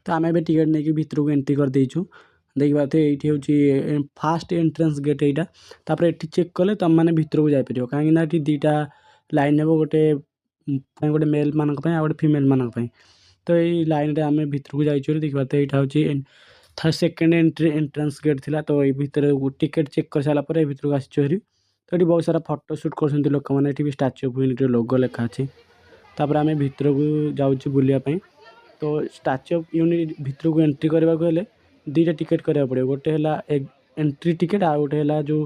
तो आम ए टिकेट नहीं भितर को एंट्री कर देचु देखिए ये हूँ फास्ट एंट्रेंस गेट यहाँ तापर ये चेक कले तुम मैंने भितर को जापर कहीं दीटा लाइन हे गोटे गोटे मेल मानक गोटे फीमेल मानक तो ये लाइन आम भितर को जाइए देखिए यहाँ हूँ थर्ड सेकेंड एंट्रेंस गेट थिला तो ये भितर टिकेट चेक कर सारापर भितर को आसरी तो ये बहुत सारा फोटो सुट कर लोक मैंने ये स्टाच्यू ऑफ यूनिटी लोगो लिखा अच्छे तापर आम भितर को जाऊँ बुलायापी तो स्टाच्यू ऑफ यूनिटी भितर को एंट्री करने को दीटा टिकेट कराया पड़े गोटे है एंट्री टिकेट आ गोटे है जो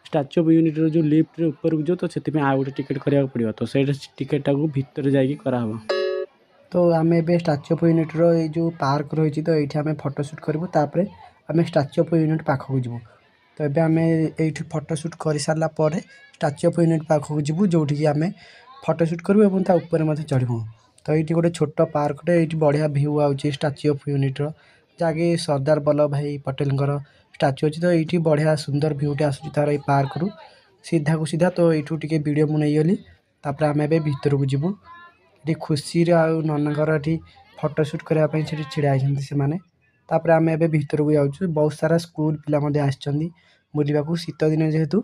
स्टाच्यू ऑफ यूनिटी जो लिफ्ट ऊपर को जो तो से आ गोटे टिकेट कराया पड़ो तो से टिकेटा को भितर जाकि कराव तो आम ए स्टाच्यू ऑफ यूनिटी ये जो पार्क रही तो ये आम फोटोशूट करूँ तापर आम स्टाच्यू ऑफ यूनिटी पाखक जीवु तो ये आम ये फोटोशूट कर सारापर स्टाच्यू ऑफ यूनिटी पाखक जीवु जोटि आम फोटोशूट करूँ और ऊपर चढ़ू तो ये गोटे छोट पार्कटे ये बढ़िया भ्यू आउची स्टाच्यू ऑफ यूनिटी जहाँकि सरदार वल्लभ भाई पटेल स्टाच्यू अच्छी तो ये बढ़िया सुंदर भ्यूटे आसूँ तार ये पार्क रू सीधा को सीधा तो यूँ टे वीडियो मुझे गली तापर आम ए भितर को जीवु ये खुशी ननागर ये फोटोशूट करने से छिड़ा से तापर आम ए भितर को जाऊँ बहुत सारा स्कूल पिला बुलवा शीत दिन जेहेतु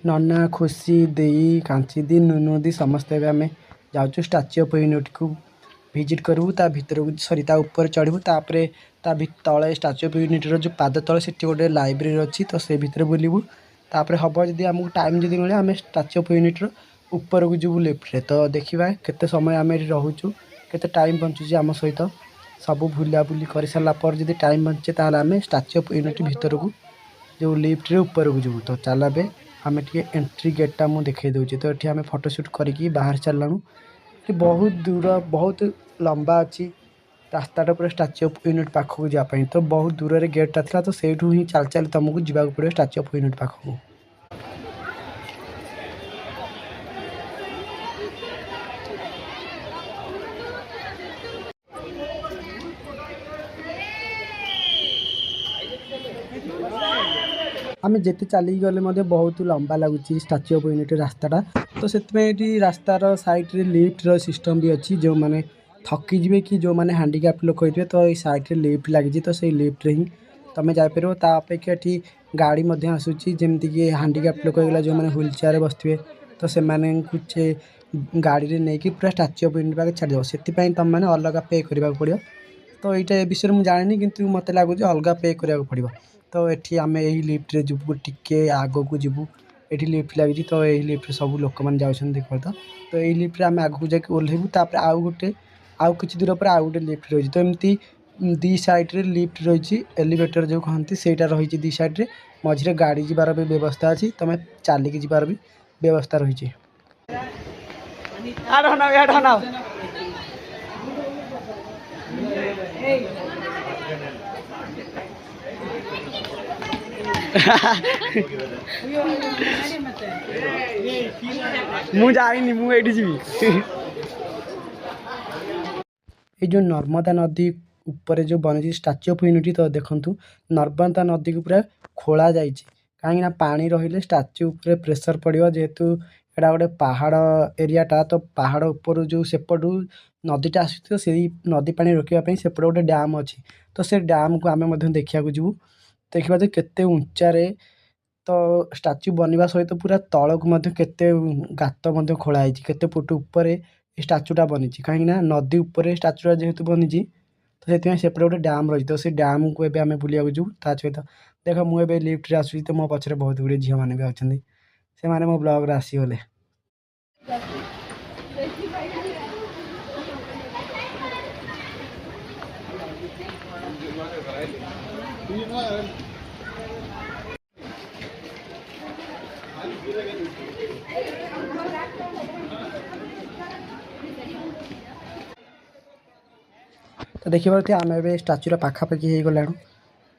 नना खुशी देई कांची दी नुनु दी समस्ते आम जाऊँ स्टाच्यू ऑफ यूनिटी को विजिट करूँ ता भितर को सॉरी ता ऊपर चढ़ू तापर ता तले स्टाच्यू ऑफ यूनिटी जो पाद तले से गोटे लाइब्रेरी अच्छी तो से भितर बुलू तापर हम जब आमको टाइम जब मिले आम स्टाच्यू ऑफ यूनिटी ऊपर को जीवु लिफ्ट तो देखा केते समय आम रोचु केते टाइम बचुची आम सहित सब बुलाबुली कर सारापर जब टाइम बचे ताल आम स्टाच्यू ऑफ यूनिटी भितर को जो लिफ्ट रे ऊपर को जीवु तो चल बे आम टे एंट्री गेटा मुझे देखा दूसरी तो ये आम फोटोशूट करके बाहर चलूँ बहुत दूर बहुत लंबा अच्छी रास्ताटा पूरा स्टाच्यू ऑफ यूनिटी पाखक जावाई तो बहुत दूर रे गेटा था तो सेठू ही चल चल तुमको जावाक पड़े स्टाच्यू ऑफ यूनिटी पाखक आम जिते चलिक गले बहुत लंबा लगुच स्टाच्यू ऑफ यूनिटी रास्ताटा तो से रास्तार साइड्रे लिफ्टर सिस्टम भी अच्छी जो मैंने थकी जी कि जो मैंने हैंडीक्राफ्ट लोक होते तो ये साइड्रे लिफ्ट लगी तो से लिफ्ट ही तुम जापर अपेक्षा ये गाड़ी आसूँ जमीक हैंडीक्राफ्ट लोक होगा जो मैंने व्हील चेयर बसवे तो से गाड़ी में नहीं पूरा स्टाच्यू ऑफ यूनिटी पाखे छाड़ से तुम मैंने अलग पे करने पड़ो तो यहाँ विषय मुझे जानी कि मत लगुच अलग पे करने पड़ो तो ये आम यही लिफ्ट जीवु टिके आग को जीवु ये लिफ्ट लगी तो यही लिफ्ट सब लोक मैंने जाऊँ देख तो यही लिफ्ट आम आग को जाकि ओह्लैबू तापर आउ गोटे आउ किसी दूर पर आउ गोटे लिफ्ट रही तो एमती दी साइड्रे लिफ्ट रही एलिवेटर जो कहती से रही दी साइड्रे मझे गाड़ी जीवार भी व्यवस्था अच्छी तुम चलिकी जीवार भी व्यवस्था रही मु जाइनी मुझे जी ये जो नर्मदा नदी ऊपर जो बनी स्टाच्यू ऑफ यूनिटी तो देखु नर्मदा नदी को पूरा खोला जाए कहीं पानी रही स्टाच्यू उपर प्रेसर पड़ो जेहेतु यहाँ गोटे पहाड़ एरियाटा तो पहाड़ ऊपर जो सेपटू नदीटा आस नदी पानी रोकने सेपटे गोटे डैम अच्छी तो से डैम को आम देखा जीवु देखा जो केते उच्चारे तो स्टाच्यू बनवा सहित पूरा तल को केते गात खोलाई केते फुट उपर स्टाच्यूटा बनी कहीं नदी उपर स्टाच्यूटा जेहेतु बनी तो से सेपटे गोटे डैम रही तो से डैम को एम बुलाक जीवु ता सहित देख मुझे लिफ्ट आसूँ तो मो पछे बहुत गुड़े झील मैंने भी अच्छा से मैंने मो ब्लॉग आसीगले तो देखिए आम ए स्टाच्यूर पाखापाखि हो गला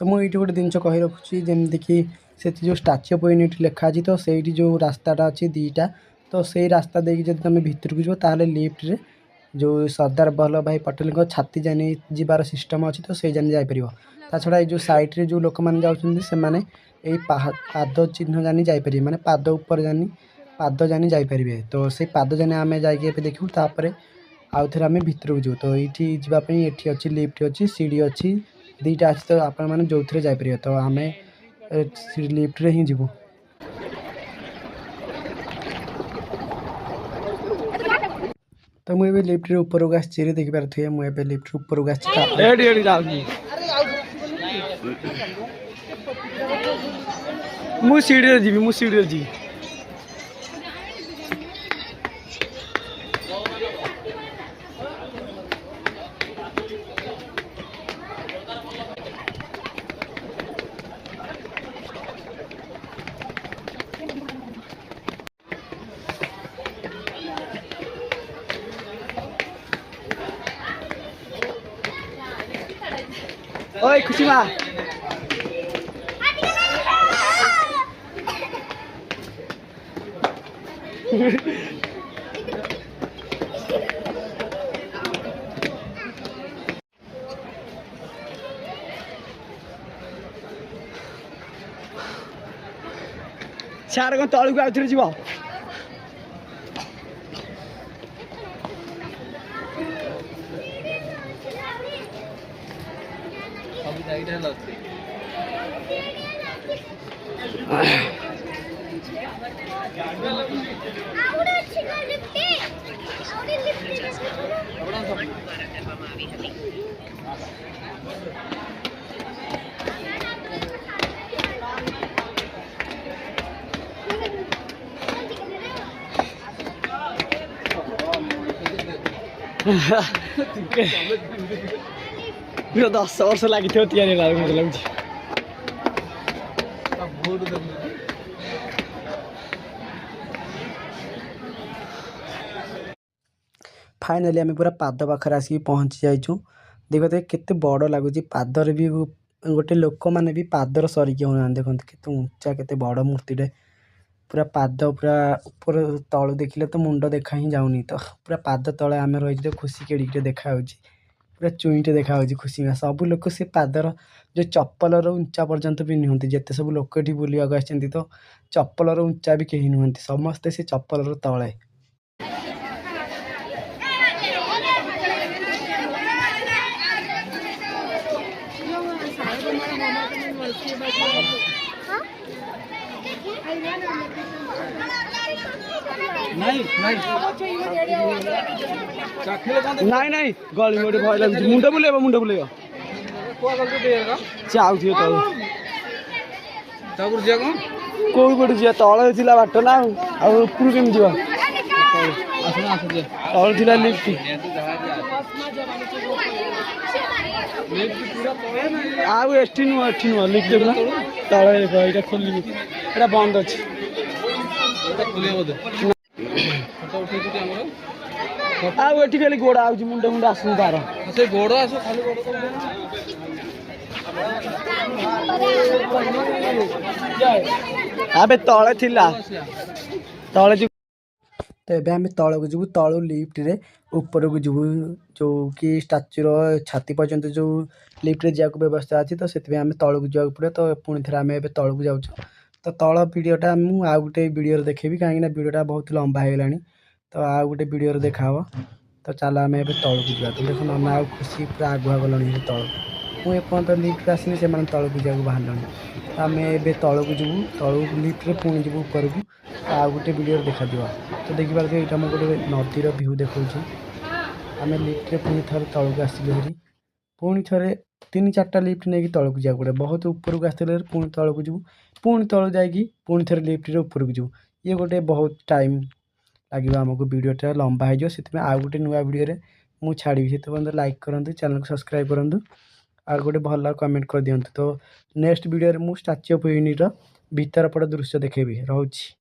तो मुझे गोटे जिन कही रखुच्छी जमीक से जो स्टाच्यू ऑफ यूनिटी लिखा तो से जो रास्ताटा अच्छी दीटा तो से रास्ता देखिए जब तुम भितर को जीव लिफ्ट रे जो सरदार वल्लभ भाई पटेल छाती जानी जीवार सिस्टम अच्छी तो से जानी जापर ता छड़ा जो साइड्रे जो लोक मैंने जाऊँ से पाद चिन्ह जानी जापर माने पाद ऊपर जानी पाद जानी जापर तो से पाद जानी आम जा देखू तापर आउ थे आम भितर को जीव तो ये जावाई ये अच्छी लिफ्ट अच्छी सीढ़ी अच्छी दुईटा अच्छी तो आपण मैंने जो थे जापर तो आम लिफ्ट रे ही जीवु। तो मुझे लिफ्ट ऊपर को आसी देखिपे मुझे लिफ्ट ऊपर को सीढ़ी जी मु सीढ़ी जी ओए खुशी माँ सार कौन तलू को आउथरे जीव पूरा 10 वर्ष लगी थे तैयारी मत लगे फाइनाली आम पूरा पाद पाखे आसिक पहुँची जाइछू देखो तो केते बड़ लगुच पादर भी गोटे लोक मैंने भी पादर सरिक होना देखते केते उच्चा केते बड़ मूर्तिटे पूरा पाद पूरा ऊपर तलू देखिले तो मुंड देखा ही जाऊनी तो पूरा पाद तले आम रही खुशी केड़े देखा पूरा चुईटे देखा खुशी में सब लोग से पादर जो चप्पल उंचा पर्यंत भी नुहति जिते सब लोक ये बुलाक आसती तो चप्पल उंचा भी कहीं नुहति समस्ते से चप्पल तले नहीं नहीं गली मोटे भय लगे मुंड बुलेब चाहू कौ पटे जा तल थी बाट ना ऊपर केमी जा तल थी लिफ्ट आउ एटी नुह लिफ्ट देखना तले यहाँ खोल बंद अच्छे आठी खाली गोड़ आउच मुंड मुंड आसू तार से गोड़ आस खाली तले थिला तले तो ये आम तल को जीव तलू लिफ्ट रे ऊपर को जीव जो कि स्टाच्यूर छाती पर्यंत जो लिफ्ट रे जाक व्यवस्था अच्छी तो से आम तल को जावाक पड़े तो पुणी थे आम ए तल को जाऊँ तो तल भिडटा मुझे आउ गोटे भिडियो देखेबी कहीं भिडियोटा बहुत लंबा हो गलानी तो आउ गोटे भिडियो देखा तो चल आम ए तल को जा तो देख नना आ खुशी पूरा आगुआ गलनी तल मुझे एपर्तन लिफ्ट आसनी से तल को जावाक बाहर आम ए तल को जीव तलू लिफ्ट रे पुणी जीव ऊपर को आउ गोटे भिडियो देखा तो देखिपार यहाँ मैं गोटे नदीर भ्यू देखा आम लिफ्ट रे पुणी थे तल को आसलु हेरी पुणी थे 3-4टा लिफ्ट नहीं तल को जावाक पड़े बहुत ऊपर को आसते पुणी तल को जीव पुणी तल जाकि पुणी थे लिफ्ट रे ऊपर को जीव ये गोटे बहुत टाइम लगे आमको वीडियोटा लंबा हो से आउ गोटे नुआ वीडियो मुझे छाड़ी से पर्यटन लाइक करूँ चैनल को सब्सक्राइब करूँ और गोटे भल कमेंट कर दिंतु तो नेक्स्ट वीडियो मुझे स्टाच्यू ऑफ यूनिटी भीतर पट दृश्य देखेबी रोची।